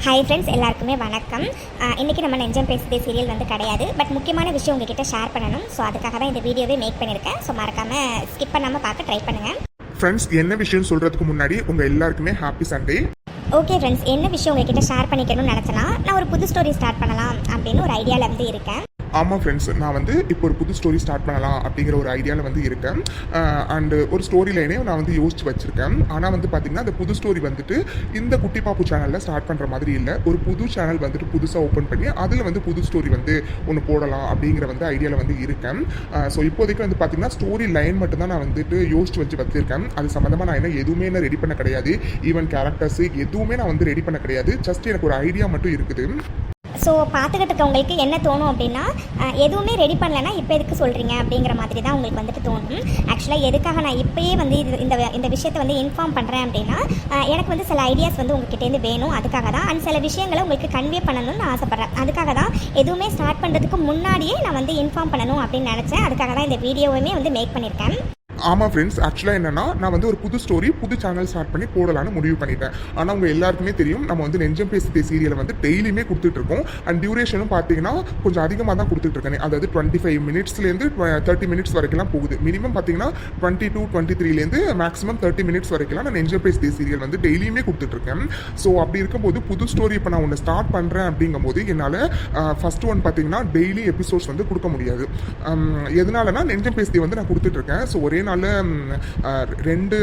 Hi friends, எல்லாருக்குமே வணக்கம். இன்றைக்கி நம்ம நெஞ்சம் பேசுதே சீரியல் வந்து கிடையாது. பட் முக்கியமான விஷயம் உங்ககிட்ட ஷேர் பண்ணணும். ஸோ அதுக்காக தான் இந்த வீடியோவே மேக் பண்ணியிருக்கேன். ஸோ மறக்காமல் ஸ்கிப் பண்ணாமல் பார்க்க ட்ரை பண்ணுங்கள். ஃப்ரெண்ட்ஸ், என்ன விஷயம் சொல்கிறதுக்கு முன்னாடி உங்கள் எல்லாருக்குமே ஹாப்பி சண்டே. ஓகே ஃப்ரெண்ட்ஸ், என்ன விஷயம் உங்ககிட்ட ஷேர் பண்ணிக்கணும்னு நினச்சேன்னா, நான் ஒரு புது ஸ்டோரி ஸ்டார்ட் பண்ணலாம் அப்படின்னு ஒரு ஐடியாவில் வந்து இருக்கேன். ஆமாம் ஃப்ரெண்ட்ஸ், நான் வந்து இப்போ ஒரு புது ஸ்டோரி ஸ்டார்ட் பண்ணலாம் அப்படிங்கிற ஒரு ஐடியாவில் வந்து இருக்கேன். அண்டு ஒரு ஸ்டோரி லைனையும் நான் வந்து யோசிச்சு வச்சுருக்கேன். ஆனால் வந்து பார்த்திங்கன்னா அந்த புது ஸ்டோரி வந்துட்டு இந்த குட்டி பாப்பு சேனலில் ஸ்டார்ட் பண்ணுற மாதிரி இல்லை. ஒரு புது சேனல் வந்துட்டு புதுசாக ஓப்பன் பண்ணி அதில் வந்து புது ஸ்டோரி வந்து ஒன்று போடலாம் அப்படிங்கிற வந்து ஐடியாவில் வந்து இருக்கேன். ஸோ இப்போதைக்கு வந்து பார்த்திங்கன்னா ஸ்டோரி லைன் மட்டும்தான் நான் வந்துட்டு யோசிச்சு வச்சுருக்கேன். அது சம்மந்தமாக நான் எதுவுமே நான் ரெடி பண்ண கிடையாது. ஈவன் கேரக்டர்ஸு எதுவுமே நான் வந்து ரெடி பண்ண கிடையாது. ஜஸ்ட் எனக்கு ஒரு ஐடியா மட்டும் இருக்குது. ஸோ பார்த்துக்கிட்டு இருக்கவங்களுக்கு என்ன தோணும் அப்படின்னா, எதுவுமே ரெடி பண்ணலைன்னா இப்போ எதுக்கு சொல்கிறீங்க அப்படிங்கிற மாதிரி தான் உங்களுக்கு வந்துட்டு தோணும். ஆக்சுவலாக எதுக்காக நான் இப்போயே வந்து இந்த விஷயத்தை வந்து இன்ஃபார்ம் பண்ணுறேன் அப்படின்னா, எனக்கு வந்து சில ஐடியாஸ் வந்து உங்ககிட்டேருந்து வேணும். அதுக்காக தான். அண்ட் சில விஷயங்களை உங்களுக்கு கன்வே பண்ணணும்னு நான் ஆசைப்பட்றேன். அதுக்காக தான் எதுவுமே ஸ்டார்ட் பண்ணுறதுக்கு முன்னாடியே நான் வந்து இன்ஃபார்ம் பண்ணணும் அப்படின்னு நினச்சேன். அதுக்காக தான் இந்த வீடியோவுமே வந்து மேக் பண்ணியிருக்கேன். ஆமாம் ஃப்ரெண்ட்ஸ், ஆக்சுவலாக என்னென்னா நான் வந்து ஒரு புது ஸ்டோரி புது சேனல் ஸ்டார்ட் பண்ணி போடலான்னு முடிவு பண்ணிட்டேன். ஆனால் உங்கள் எல்லாருக்குமே தெரியும், நம்ம வந்து நெஞ்சம் பேசுதே சீரியலை வந்து டெய்லியுமே கொடுத்துட்ருக்கோம். அண்ட் டியூரேஷனும் பார்த்தீங்கன்னா கொஞ்சம் அதிகமாக தான் கொடுத்துட்ருக்கேன். அதாவது 25 மினிட்ஸ்லேருந்து 30 மினிட்ஸ் வரைக்கும்லாம் போகுது. மினிமம் பார்த்தீங்கன்னா 22, 23லேருந்து மேக்ஸிமம் 30 மினிட்ஸ் வரைக்கும்லாம் நான் நெஞ்சம் பேசுதே சீரியல் வந்து டெய்லியுமே கொடுத்துட்ருக்கேன். ஸோ அப்படி இருக்கும்போது புது ஸ்டோரி இப்போ நான் ஒன்று ஸ்டார்ட் பண்ணுறேன் அப்படிங்கும்போது என்னால் ஃபஸ்ட் ஒன் பார்த்தீங்கன்னா டெய்லி எபிசோட்ஸ் வந்து கொடுக்க முடியாது. எதனாலனா நெஞ்சம் பேசுதே வந்து நான் கொடுத்துட்ருக்கேன். ஸோ ஒரே நாளில் 2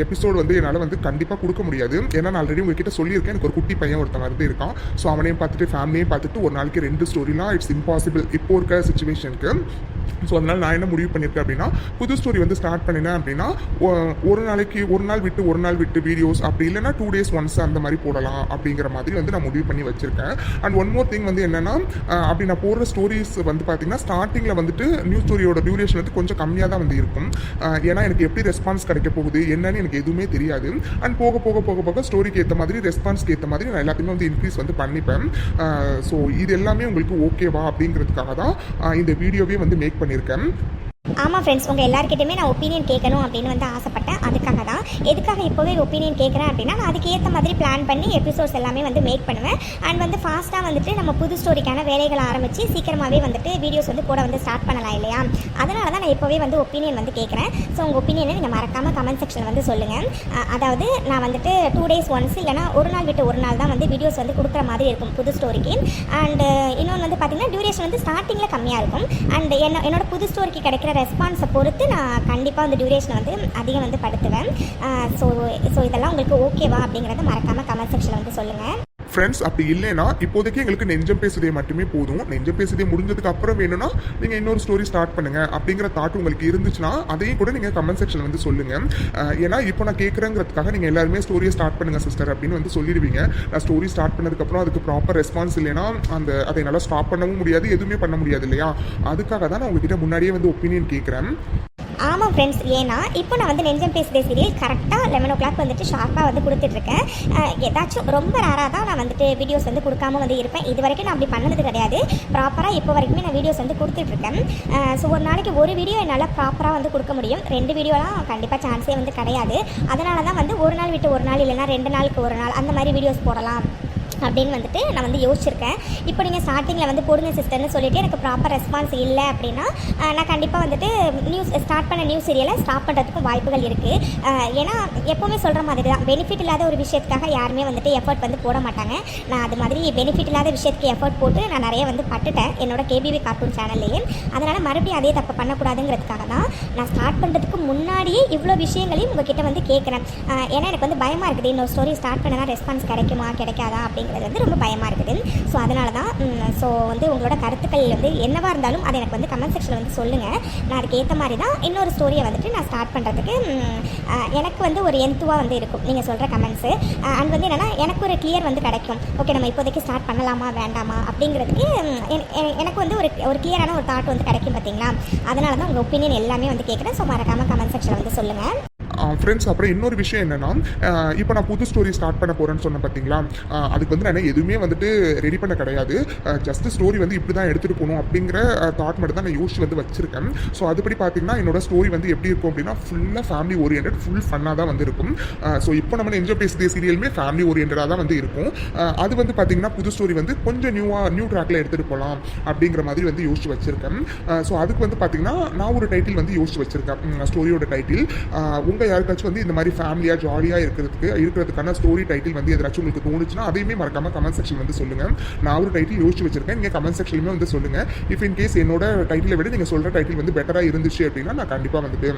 எபிசோடு வந்து என்னால் வந்து கண்டிப்பாக கொடுக்க முடியாது. ஏன்னா நான் ஆல்ரெடி உங்ககிட்ட சொல்லியிருக்கேன், எனக்கு ஒரு குட்டி பையன் ஒருத்தன் வந்து இருக்கான். ஸோ அவனையும் பார்த்துட்டு ஃபேமிலியும் பார்த்துட்டு ஒரு நாளைக்கு 2 ஸ்டோரிலாம் இட்ஸ் இம்பாசிபிள் இப்போ இருக்க சுச்சுவேஷனுக்கு. ஸோ அதனால் நான் என்ன முடிவு பண்ணியிருக்கேன் அப்படின்னா, புது ஸ்டோரி வந்து ஸ்டார்ட் பண்ணினேன் அப்படின்னா ஒரு நாள் விட்டு வீடியோஸ், அப்படி இல்லைன்னா 2 days ஒன்ஸ் அந்த மாதிரி போடலாம் அப்படிங்கிற மாதிரி வந்து நான் முடிவு பண்ணி வச்சுருக்கேன். அண்ட் ஒன் மோர் திங் வந்து என்னென்னா, அப்படி நான் போடுற ஸ்டோரிஸ் வந்து பார்த்தீங்கன்னா ஸ்டார்டிங்கில் வந்துட்டு நியூ ஸ்டோரியோட டியூரேஷன் வந்து கொஞ்சம் கம்மியாக தான் வந்து இருக்கும். ஏன்னா எனக்கு எப்படி ரெஸ்பான்ஸ் கிடைக்க போகுது என்னன்னு எனக்கு எதுவுமே தெரியாது. அண்ட் போக போக போக போக ஸ்டோரிக்கு ஏற்ற மாதிரி ரெஸ்பான்ஸ்க்கு ஏற்ற மாதிரி நான் எல்லாத்தையுமே வந்து இன்க்ரீஸ் வந்து பண்ணிப்பேன். ஸோ இது எல்லாமே உங்களுக்கு ஓகேவா அப்படிங்கிறதுக்காக தான் இந்த வீடியோவே வந்து மேக் பண்ணியிருக்கேன். ஆமாம் ஃப்ரெண்ட்ஸ், உங்கள் எல்லாருக்கிட்டையுமே நான் ஒப்பீனியன் கேட்கணும் அப்படின்னு வந்து ஆசைப்பட்டேன். அதுக்காக தான். எதுக்காக இப்போவே ஒப்பீனியன் கேட்குறேன் அப்படின்னா, நான் அதுக்கு ஏற்ற மாதிரி பிளான் பண்ணி எபிசோட்ஸ் எல்லாமே வந்து மேக் பண்ணுவேன். அண்ட் வந்து ஃபாஸ்ட்டாக வந்துட்டு நம்ம புது ஸ்டோரிக்கான வேலைகளை ஆரம்பித்து சீக்கிரமாகவே வந்துட்டு வீடியோஸ் வந்து போட வந்து ஸ்டார்ட் பண்ணலாம் இல்லையா? அதனால தான் நான் இப்போவே வந்து ஒப்பீனியன் வந்து கேட்குறேன். ஸோ உங்கள் ஒப்பீனியனை நீங்கள் மறக்காமல் கமெண்ட் செக்ஷனில் வந்து சொல்லுங்கள். அதாவது நான் வந்துட்டு 2 days ஒன்ஸ் இல்லைனா ஒரு நாள் விட்டு ஒரு நாள் தான் வந்து வீடியோஸ் வந்து கொடுக்குற மாதிரி இருக்கும் புது ஸ்டோரிக்கு. அண்டு இன்னொன்று வந்து பார்த்திங்கன்னா டியூரேஷன் வந்து ஸ்டார்டிங்கில் கம்மியாக இருக்கும். அண்ட் என்னோட புது ஸ்டோரிக்கு கிடைக்கிற ரெஸ்பான்ஸை பொறுத்து நான் கண்டிப்பாக அந்த டியூரேஷனை வந்து அதிகம் வந்து படுத்துவேன். ஸோ இதெல்லாம் உங்களுக்கு ஓகேவா அப்படிங்கிறத மறக்காமல் கமெண்ட் செக்ஷனில் வந்து சொல்லுங்கள். ஃப்ரெண்ட்ஸ், அப்படி இல்லைன்னா இப்போதைக்கு எங்களுக்கு நெஞ்சம் பேசுதே மட்டுமே போதும். நெஞ்சம் பேசுதே முடிஞ்சதுக்கு அப்புறம் வேணும்னா நீங்கள் இன்னொரு ஸ்டோரி ஸ்டார்ட் பண்ணுங்க அப்படிங்கிற தாட் உங்களுக்கு இருந்துச்சுன்னா அதையும் கூட நீங்கள் கமெண்ட் செக்ஷன் வந்து சொல்லுங்கள். ஏன்னா இப்போ நான் கேட்குறேங்கிறதுக்காக நீங்கள் எல்லாருமே ஸ்டோரியை ஸ்டார்ட் பண்ணுங்க சிஸ்டர் அப்படின்னு வந்து சொல்லிடுவீங்க. நான் ஸ்டோரி ஸ்டார்ட் பண்ணதுக்கப்புறம் அதுக்கு ப்ராப்பர் ரெஸ்பான்ஸ் இல்லைன்னா அதை நல்லா ஸ்டாப் பண்ணவும் முடியாது, எதுவுமே பண்ண முடியாது இல்லையா? அதுக்காக தான் நான் உங்ககிட்ட முன்னாடியே வந்து ஒப்பீனியன் கேட்குறேன். ஆமாம் ஃப்ரெண்ட்ஸ், ஏன்னா இப்போ நான் வந்து நெஞ்சம் பேசுதே சீரியல் கரெக்டாக 11 o'clock வந்துட்டு ஷார்ப்பாக வந்து கொடுத்துட்ருக்கேன். ஏதாச்சும் ரொம்ப ரேராக தான் நான் வந்துட்டு வீடியோஸ் வந்து கொடுக்காம வந்து இருப்பேன். இது வரைக்கும் நான் அப்படி பண்ணது கிடையாது. ப்ராப்பராக இப்போ வரைக்குமே நான் வீடியோஸ் வந்து கொடுத்துட்ருக்கேன். ஸோ ஒரு நாளைக்கு ஒரு வீடியோ என்னால் ப்ராப்பராக வந்து கொடுக்க முடியும். 2 வீடியோலாம் கண்டிப்பாக சான்ஸே வந்து கிடையாது. அதனால தான் வந்து ஒரு நாள் விட்டு ஒரு நாள் இல்லைனா 2 நாளுக்கு ஒரு நாள் அந்த மாதிரி வீடியோஸ் போடலாம் அப்படின்னு வந்துட்டு நான் வந்து யோசிச்சிருக்கேன். இப்போ நீங்கள் ஸ்டார்டிங்கில் வந்து போடுங்க சிஸ்டர்னு சொல்லிவிட்டு எனக்கு ப்ராப்பர் ரெஸ்பான்ஸ் இல்லை அப்படின்னா நான் கண்டிப்பாக வந்துட்டு ஸ்டார்ட் பண்ண நியூ சீரியலை ஸ்டாப் பண்ணுறதுக்கும் வாய்ப்புகள் இருக்குது. ஏன்னா எப்போவுமே சொல்கிற மாதிரி தான், பெனிஃபிட் இல்லாத ஒரு விஷயத்துக்காக யாருமே வந்துட்டு எஃபர்ட் வந்து போட மாட்டாங்க. நான் அது மாதிரி பெனிஃபிட் இல்லாத விஷயத்துக்கு எஃபர்ட் போட்டு நான் நிறைய வந்து பட்டுட்டேன் என்னோட கேபிவி கார்ட்டூன் சேனல்லையே. அதனால் மறுபடியும் அதே தப்பு பண்ணக்கூடாதுங்கிறதுக்காக தான் நான் ஸ்டார்ட் பண்ணுறதுக்கு முன்னாடியே இவ்வளோ விஷயங்களையும் உங்ககிட்ட வந்து கேட்குறேன். ஏன்னா எனக்கு வந்து பயமாக இருக்குது, இன்னொரு ஸ்டோரி ஸ்டார்ட் பண்ணால் ரெஸ்பான்ஸ் கிடைக்குமா கிடைக்காதா அப்படிங்கிறது வந்து ரொம்ப பயமாக இருக்குது. ஸோ அதனால தான் ஸோ வந்து உங்களோட கருத்துக்கள் வந்து என்னவாக இருந்தாலும் அதை எனக்கு வந்து கமெண்ட் செக்ஷனில் வந்து சொல்லுங்கள். நான் அதுக்கு ஏற்ற மாதிரி தான் இன்னொரு ஸ்டோரியை வந்துட்டு நான் ஸ்டார்ட் பண்ணுறதுக்கு எனக்கு வந்து ஒரு எந்துவாக வந்து இருக்கும் நீங்கள் சொல்கிற கமெண்ட்ஸு. அண்ட் வந்து என்னென்னா எனக்கு ஒரு கிளியர் வந்து கிடைக்கும். ஓகே, நம்ம இப்போதைக்கு ஸ்டார்ட் பண்ணலாமா வேண்டாமா அப்படிங்கிறதுக்கு எனக்கு வந்து ஒரு கிளியரான ஒரு தாட் வந்து கிடைக்கும் பார்த்தீங்களா? அதனால தான் உங்கள் ஒப்பீனியன் எல்லாமே வந்து கேட்குறேன். ஸோ மறக்காமல் கமெண்ட் செக்ஷனில் வந்து சொல்லுங்கள். ஃப்ரெண்ட்ஸ் அப்புறம் இன்னொரு விஷயம் என்னென்னா இப்போ நான் புது ஸ்டோரி ஸ்டார்ட் பண்ண போகிறேன்னு சொன்னேன் பார்த்தீங்களா, அதுக்கு வந்து நான் எதுவுமே வந்துட்டு ரெடி பண்ண கிடையாது. ஜஸ்ட் ஸ்டோரி வந்து இப்படி தான் எடுத்துகிட்டு போகணும் அப்படிங்கிற தாட் மட்டும் தான் நான் யோசிச்சு வந்து வச்சுருக்கேன். ஸோ அதுபடி பார்த்தீங்கன்னா என்னோட ஸ்டோரி வந்து எப்படி இருக்கும் அப்படின்னா ஃபுல்லாக ஃபேமிலி ஓரியன்ட், ஃபுல் ஃபன்னாக தான் வந்து இருக்கும். ஸோ இப்போ நம்ம நெஞ்சம் பேசுதே சீரியலுமே ஃபேமிலி ஓரியன்டாக தான் வந்து இருக்கும். அது வந்து பார்த்தீங்கன்னா புது ஸ்டோரி வந்து கொஞ்சம் நியூ ட்ராக்ல எடுத்துகிட்டு போகலாம் அப்படிங்கிற மாதிரி வந்து யோசிச்சு வச்சுருக்கேன். ஸோ அதுக்கு வந்து பார்த்தீங்கன்னா நான் ஒரு டைட்டில் வந்து யோசிச்சு வச்சுருக்கேன், ஸ்டோரியோட டைட்டில். உங்கள் யாருக்காச்சும் வந்து இந்த மாதிரி ஃபேமிலியாக ஜாலியாக இருக்கிறதுக்கான ஸ்டோரி டைட்டில் வந்து எதாச்சும் உங்களுக்கு தோணுச்சுன்னா அதையுமே மறக்காமல் கமெண்ட் செக்ஷன் வந்து சொல்லுங்கள். நான் ஒரு டைட்டில் யோசிச்சு வச்சிருக்கேன், நீங்கள் கமெண்ட் செக்ஷன்லையுமே வந்து சொல்லுங்கள். இஃப் இன் கேஸ் என்னோட டைட்டிலை விட நீங்கள் சொல்கிற டைட்டில் வந்து பெட்டராக இருந்துச்சு அப்படின்னா நான் கண்டிப்பாக வந்துட்டு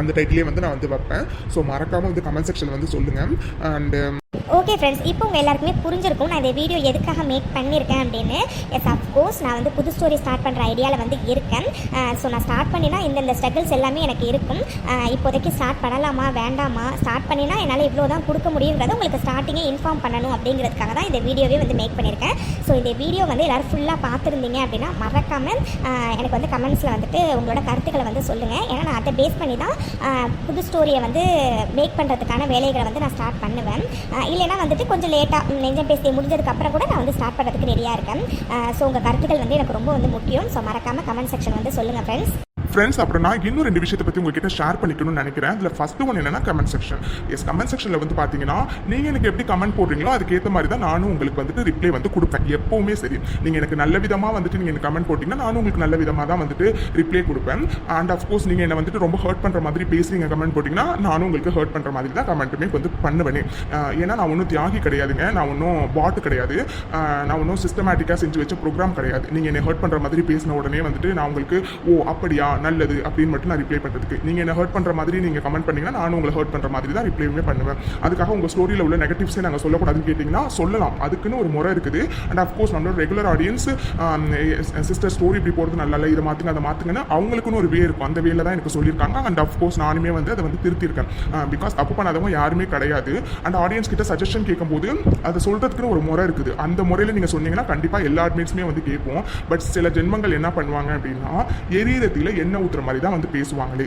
அந்த டைட்டிலே வந்து நான் வந்து வைப்பேன். ஸோ மறக்காமல் வந்து கமெண்ட் செக்ஷன் வந்து சொல்லுங்கள். அண்டு ஓகே ஃப்ரெண்ட்ஸ், இப்போ உங்கள் எல்லாருக்குமே புரிஞ்சிருக்கும் நான் இந்த வீடியோ எதுக்காக மேக் பண்ணியிருக்கேன் அப்படின்னு. எஸ் அஃப்கோர்ஸ் நான் வந்து புது ஸ்டோரி ஸ்டார்ட் பண்ணுற ஐடியாவில் வந்து இருக்கேன். ஸோ நான் ஸ்டார்ட் பண்ணினா இந்த ஸ்ட்ரகிள்ஸ் எல்லாமே எனக்கு இருக்கும். இப்போதைக்கு ஸ்டார்ட் பண்ணலாமா வேண்டாமா, ஸ்டார்ட் பண்ணினா என்னால் இவ்வளோ தான் கொடுக்க முடியுங்கிறத உங்களுக்கு ஸ்டார்டிங்கே இன்ஃபார்ம் பண்ணணும் அப்படிங்கிறதுக்காக தான் இந்த வீடியோவே வந்து மேக் பண்ணியிருக்கேன். ஸோ இந்த வீடியோ வந்து எல்லோரும் ஃபுல்லாக பார்த்துருந்தீங்க அப்படின்னா மறக்காமல் எனக்கு வந்து கமெண்ட்ஸில் வந்துட்டு உங்களோட கருத்துக்களை வந்து சொல்லுங்கள். ஏன்னா நான் அதை பேஸ் பண்ணி தான் புது ஸ்டோரியை வந்து மேக் பண்ணுறதுக்கான வேலைகளை வந்து நான் ஸ்டார்ட் பண்ணுவேன். இல்லைனா வந்துட்டு கொஞ்சம் லேட்டாக நெஞ்சம் பேசி முடிஞ்சதுக்கப்புறம் கூட நான் வந்து ஸ்டார்ட் பண்ணுறதுக்கு ரெடியாக இருக்கேன். ஸோ உங்கள் கருத்துக்கள் வந்து எனக்கு ரொம்ப வந்து முக்கியம். ஸோ மறக்காமல் கமெண்ட் செக்ஷன் வந்து சொல்லுங்கள் ஃப்ரெண்ட்ஸ். அப்புறம் நான் இன்னும் 2 விஷயத்தை பற்றி உங்ககிட்ட ஷேர் பண்ணிக்கணும்னு நினைக்கிறேன். அதில் ஃபர்ஸ்ட் ஒன் என்னன்னா கமெண்ட் செக்ஷன். எஸ், கமெண்ட் செக்ஷனில் வந்து பார்த்தீங்கன்னா நீங்கள் எனக்கு எப்படி கமெண்ட் போடுறீங்களோ அதுக்கேற்ற மாதிரி தான் நானும் உங்களுக்கு வந்துட்டு ரிப்ளை வந்து கொடுப்பேன். எப்போவுமே சரி, நீங்கள் எனக்கு நல்ல விதமாக வந்துட்டு நீங்கள் எனக்கு கமெண்ட் போட்டிங்கன்னா நானும் உங்களுக்கு நல்ல விதமாக தான் வந்துட்டு ரிப்ளை கொடுப்பேன். அண்ட் அஃப்கோர்ஸ் நீங்கள் என்னை வந்துட்டு ரொம்ப ஹர்ட் பண்ணுற மாதிரி பேசுறீங்க கமெண்ட் போட்டிங்கன்னா நானும் உங்களுக்கு ஹர்ட் பண்ணுற மாதிரி தான் கமெண்ட்டுமே வந்து பண்ணுவேனே. ஏன்னா நான் ஒன்றும் தியாகி கிடையாதுங்க, நான் ஒன்றும் பாட்டு கிடையாது, நான் ஒன்றும் சிஸ்டமேட்டிக்காக செஞ்சு வச்ச ப்ரோக்ராம் கிடையாது. நீங்கள் என்னை ஹர்ட் பண்ணுற மாதிரி பேசின உடனே வந்துட்டு நான் உங்களுக்கு ஓ அப்படியா நல்லது அப்படின்னு மட்டும் நான் ரிப்ளை பண்ணுறதுக்கு, நீங்கள் என்ன ஹர்ட் பண்ணுற மாதிரி நீங்கள் கமெண்ட் பண்ணிங்கன்னா நானும் உங்களை ஹர்ட் பண்ணுற மாதிரி தான் ரிப்ளைமே பண்ணுவேன். அதுக்காக உங்கள் ஸ்டோரியில் உள்ள நெகட்டிவ்ஸே நாங்கள் சொல்லக்கூடாதுன்னு கேட்டிங்கன்னா சொல்லலாம், அதுக்குன்னு ஒரு முறை இருக்குது. அண்ட் அஃப்கோர்ஸ் நம்மளோட ரெகுலர் ஆடியன்ஸ் சிஸ்டர் ஸ்டோரி இப்படி போகிறது நல்லா இல்லை, இதை மாற்றுங்க அதை மாற்றுங்கன்னு அவங்களுக்குன்னு ஒரு வே இருக்கும், அந்த வேல தான் எனக்கு சொல்லியிருக்காங்க. அண்ட் அஃப்கோர்ஸ் நானுமே வந்து அதை வந்து திருத்திருக்கேன். பிகாஸ் தப்பு பண்ணாதவங்க யாருமே கிடையாது. அண்ட் ஆடியன்ஸ் கிட்ட சஜஷன் கேட்கும்போது அதை சொல்கிறதுக்குன்னு ஒரு முறை இருக்குது. அந்த முறையில் நீங்கள் சொன்னீங்கன்னா கண்டிப்பாக எல்லா அட்மிட்ஸுமே வந்து கேட்போம். பட் சில ஜென்மங்கள் என்ன பண்ணுவாங்க அப்படின்னா எரியறதில் எண்ணெய் ஊற்றுற மாதிரி தான் வந்து பேசுவாங்களே.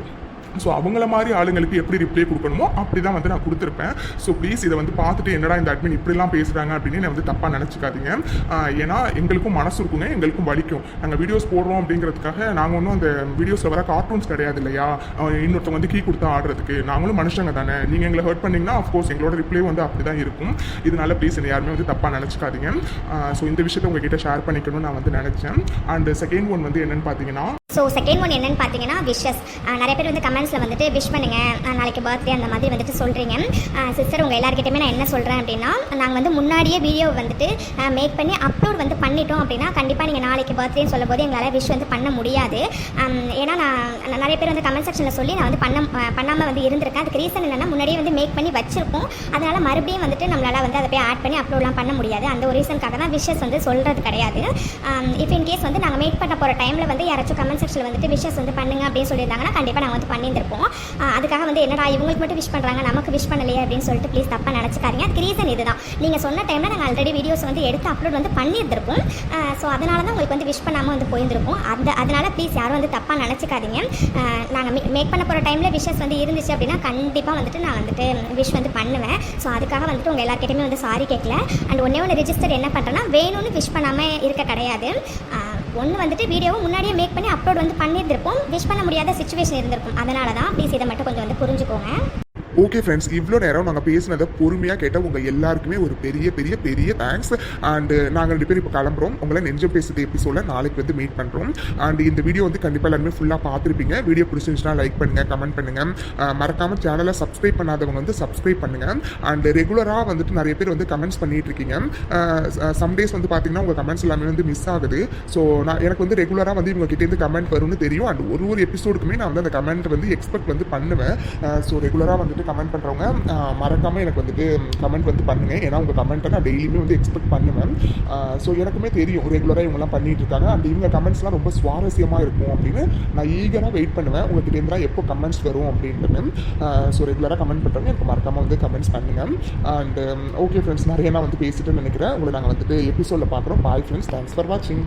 ஸோ அவங்கள மாதிரி ஆளுங்களுக்கு எப்படி ரிப்ளை கொடுக்கணுமோ அப்படி தான் வந்து நான் கொடுத்துருப்பேன். ஸோ ப்ளீஸ் இதை வந்து பார்த்துட்டு என்னடா இந்த அட்மின் இப்படிலாம் பேசுகிறாங்க அப்படின்னு நான் வந்து தப்பாக நினச்சிக்காதீங்க. ஏன்னா எங்களுக்கும் மனசு இருக்குங்க, எங்களுக்கும் வலிக்கும். நாங்கள் வீடியோஸ் போடுறோம் அப்படிங்கிறதுக்காக நாங்கள் ஒன்றும் அந்த வீடியோஸில் வர கார்ட்டூன்ஸ் கிடையாது இல்லையா, இன்னொருத்தவங்க வந்து கீ கொடுத்து ஆடுறதுக்கு. நாங்களும் மனுஷங்க தானே, நீங்கள் எங்களை ஹர்ட் பண்ணிங்கன்னா அஃப்கோர்ஸ் எங்களோட ரிப்ளை வந்து அப்படி தான் இருக்கும். இதனால ப்ளீஸ் என்னை யாருமே வந்து தப்பாக நினச்சிக்காதீங்க. ஸோ இந்த விஷயத்தை உங்ககிட்ட ஷேர் பண்ணிக்கணும்னு நான் வந்து நினச்சேன். அண்ட் செகண்ட் ஒன் வந்து என்னென்னு பார்த்தீங்கன்னா விஷஸ். நிறைய பேர் வந்து கமெண்ட்ஸில் வந்துட்டு விஷ் பண்ணுங்கள், நாளைக்கு பர்த்டே அந்த மாதிரி வந்துட்டு சொல்கிறீங்க. சிஸ்டர் உங்கள் எல்லாருக்கிட்டையுமே நான் என்ன சொல்கிறேன் அப்படின்னா, நாங்கள் வந்து முன்னாடியே வீடியோ வந்துட்டு மேக் பண்ணி அப்லோட் வந்து பண்ணிட்டோம் அப்படின்னா கண்டிப்பாக நீங்கள் நாளைக்கு பர்த்டேன்னு சொல்லும் போது எங்களால் விஷ் வந்து பண்ண முடியாது. ஏன்னா நான் நிறைய பேர் வந்து கமெண்ட் செக்ஷனில் சொல்லி நான் வந்து பண்ணாமல் வந்து இருந்திருக்கேன். அதுக்கு ரீசன் என்னென்னா முன்னாடியே வந்து மேக் பண்ணி வச்சிருப்போம், அதனால் மறுபடியும் வந்துட்டு நம்மளால் வந்து அதை போய் ஆட் பண்ணி அப்லோட்லாம் பண்ண முடியாது. அந்த ஒரு ரீசனுக்காக தான் விஷஸ் வந்து சொல்கிறது கிடையாது. இஃப் இன் கேஸ் வந்து நாங்கள் மேக் பண்ண போகிற டைமில் வந்து யாராச்சும் கமெண்ட் செக்ஷனில் வந்துட்டு விஷஸ் வந்து பண்ணுங்க அப்படின்னு சொல்லியிருந்தாங்கன்னா கண்டிப்பாக நாங்கள் வந்து பண்ணியிருந்திருப்போம். அதுக்காக வந்து என்னடா இவங்களுக்கு மட்டும் விஷ் பண்ணுறாங்க நமக்கு விஷ் பண்ணலையே அப்படின்னு சொல்லிட்டு ப்ளீஸ் தப்பாக நினச்சிக்காதீங்க. அதுக்கு ரீசன் இதுதான், நீங்கள் சொன்ன டைமில் நாங்கள் ஆல்ரெடி வீடியோஸ் வந்து எடுத்து அப்லோட் வந்து பண்ணியிருந்திருப்போம். ஸோ அதனால தான் உங்களுக்கு வந்து விஷ் பண்ணாமல் வந்து போயிருந்திருக்கும். அதனால் ப்ளீஸ் யாரும் வந்து தப்பாக நினச்சிக்காதீங்க. நாங்கள் மேக் பண்ண போகிற டைமில் விஷஸ் வந்து இருந்துச்சு அப்படின்னா கண்டிப்பாக வந்துட்டு நான் வந்துட்டு விஷ் வந்து பண்ணுவேன். ஸோ அதுக்காக வந்துட்டு உங்கள் எல்லாருக்கிட்டையுமே வந்து சாரி கேட்கல. அண்ட் ஒன்று ரிஜிஸ்டர் என்ன பண்ணுறேன்னா வேணும்னு விஷ் பண்ணாமல் இருக்க கிடையாது. ஒன்று வந்துட்டு வீடியோவும் முன்னாடியே மேக் பண்ணி அப்லோட் வந்து பண்ணியிருந்திருப்போம், விஷ் பண்ண முடியாத சிச்சுவேஷன் இருந்திருக்கும். அதனால தான் ப்ளீஸ் இதை மட்டும் கொஞ்சம் வந்து புரிஞ்சுக்கோங்க. ஓகே ஃப்ரெண்ட்ஸ், இவ்வளோ நேரம் நாங்கள் பேசினதை பொறுமையாக கேட்டால் உங்கள் எல்லாருக்குமே ஒரு பெரிய பெரிய பெரிய தேங்க்ஸ். அண்டு நாங்கள் 2 பேர் இப்போ கிளம்புறோம். உங்களை நெஞ்சம் பேசுறது எபிசோட நாளைக்கு வந்து மீட் பண்ணுறோம். அண்ட் இந்த வீடியோ வந்து கண்டிப்பாக எல்லாருமே ஃபுல்லாக பார்த்துருப்பீங்க. வீடியோ பிடிச்சிருந்துச்சுன்னா லைக் பண்ணுங்கள், கமெண்ட் பண்ணுங்கள். மறக்காமல் சேனலை சப்ஸ்கிரைப் பண்ணாதவங்க வந்து சப்ஸ்கிரைப் பண்ணுங்கள். அண்ட் ரெகுலராக வந்துட்டு நிறைய பேர் வந்து கமெண்ட்ஸ் பண்ணிகிட்டு இருக்கீங்க. சம்டேஸ் வந்து பார்த்தீங்கன்னா உங்கள் கமெண்ட்ஸ் எல்லாமே வந்து மிஸ் ஆகுது. ஸோ எனக்கு வந்து ரெகுலராக வந்து இவங்க கிட்டேருந்து கமெண்ட் வரும்னு தெரியும். அண்ட் ஒரு எபிசோடுக்குமே நான் வந்து அந்த கமெண்ட் வந்து எக்ஸ்பெக்ட் வந்து பண்ணுவேன். ஸோ ரெகுலராக வந்துட்டு கமெண்ட் பண்ணுறவங்க மறக்காமல் எனக்கு வந்துட்டு கமெண்ட் வந்து பண்ணுங்கள். ஏன்னா உங்கள் கமெண்ட்டை நான் டெய்லியுமே வந்து எக்ஸ்பெக்ட் பண்ணுவேன். ஸோ எனக்குமே தெரியும் ரெகுலராக இவங்கெல்லாம் பண்ணிகிட்டு இருக்காங்க. அண்ட் இவங்க கமெண்ட்ஸ்லாம் ரொம்ப சுவாரஸ்யமாக இருக்கும் அப்படின்னு நான் ஈகராக வெயிட் பண்ணுவேன் உங்கள்கிட்ட இருந்தால் எப்போ கமெண்ட்ஸ் வரும் அப்படின்ட்டு. ஸோ ரெகுலராக கமெண்ட் பண்ணுறவங்க எனக்கு மறக்காமல் வந்து கமெண்ட்ஸ் பண்ணுங்கள். அண்ட் ஓகே ஃப்ரெண்ட்ஸ், நிறைய நான் வந்து பேசிட்டு நினைக்கிறேன். உங்களை நாங்கள் வந்துட்டு எபிசோடில் பார்க்குறோம். பாய் ஃப்ரெண்ட்ஸ், தேங்க்ஸ் ஃபார் வாட்சிங்.